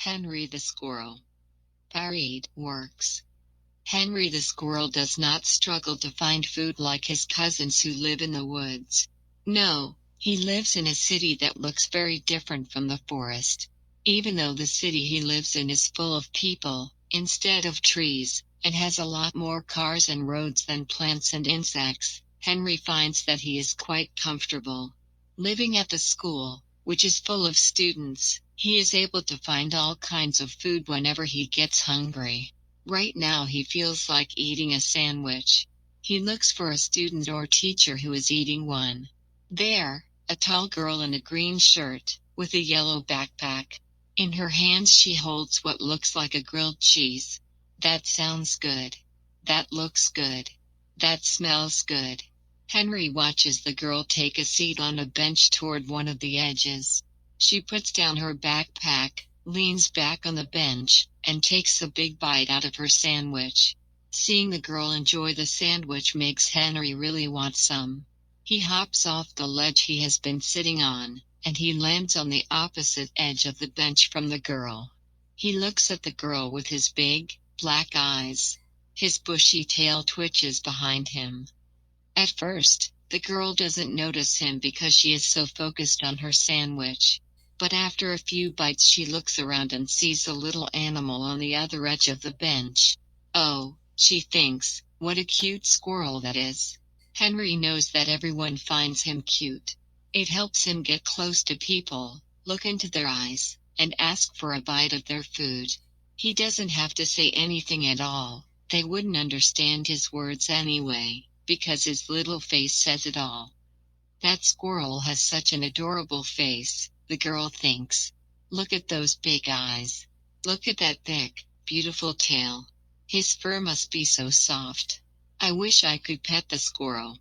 Henry the Squirrel. By Readworks. Henry the Squirrel does not struggle to find food like his cousins who live in the woods. No, he lives in a city that looks very different from the forest. Even though the city he lives in is full of people, instead of trees, and has a lot more cars and roads than plants and insects, Henry finds that he is quite comfortable. Living at the school, which is full of students, he is able to find all kinds of food whenever he gets hungry. Right now he feels like eating a sandwich. He looks for a student or teacher who is eating one. There, a tall girl in a green shirt, with a yellow backpack. In her hands she holds what looks like a grilled cheese. That sounds good. That looks good. That smells good. Henry watches the girl take a seat on a bench toward one of the edges. She puts down her backpack, leans back on the bench, and takes a big bite out of her sandwich. Seeing the girl enjoy the sandwich makes Henry really want some. He hops off the ledge he has been sitting on, and he lands on the opposite edge of the bench from the girl. He looks at the girl with his big, black eyes. His bushy tail twitches behind him. At first, the girl doesn't notice him because she is so focused on her sandwich. But after a few bites she looks around and sees a little animal on the other edge of the bench. Oh, she thinks, what a cute squirrel that is. Henry knows that everyone finds him cute. It helps him get close to people, look into their eyes, and ask for a bite of their food. He doesn't have to say anything at all. They wouldn't understand his words anyway, because his little face says it all. That squirrel has such an adorable face, the girl thinks. Look at those big eyes. Look at that thick, beautiful tail. His fur must be so soft. I wish I could pet the squirrel.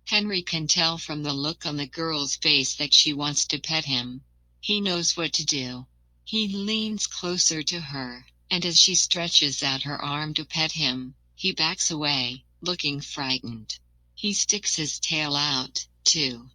Henry can tell from the look on the girl's face that she wants to pet him. He knows what to do. He leans closer to her, and as she stretches out her arm to pet him, he backs away, looking frightened. He sticks his tail out, too.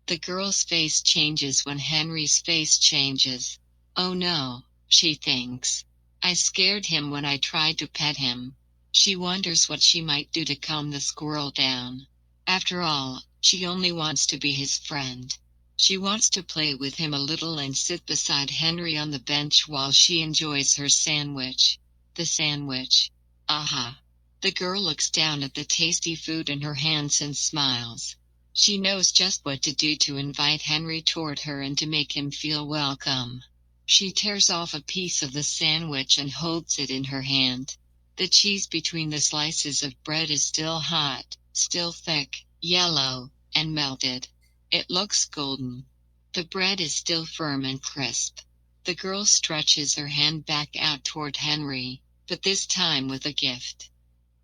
The girl's face changes when Henry's face changes. Oh no, she thinks. I scared him when I tried to pet him. She wonders what she might do to calm the squirrel down. After all, she only wants to be his friend. She wants to play with him a little and sit beside Henry on the bench while she enjoys her sandwich. The sandwich. Aha. The girl looks down at the tasty food in her hands and smiles. She knows just what to do to invite Henry toward her and to make him feel welcome. She tears off a piece of the sandwich and holds it in her hand. The cheese between the slices of bread is still hot, still thick, yellow, and melted. It looks golden. The bread is still firm and crisp. The girl stretches her hand back out toward Henry, but this time with a gift.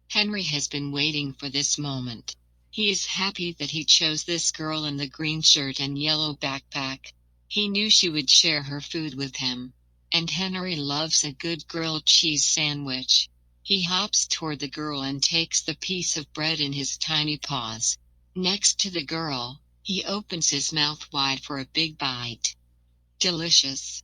Henry has been waiting for this moment. He is happy that he chose this girl in the green shirt and yellow backpack. He knew she would share her food with him. And Henry loves a good grilled cheese sandwich. He hops toward the girl and takes the piece of bread in his tiny paws. Next to the girl, he opens his mouth wide for a big bite. Delicious.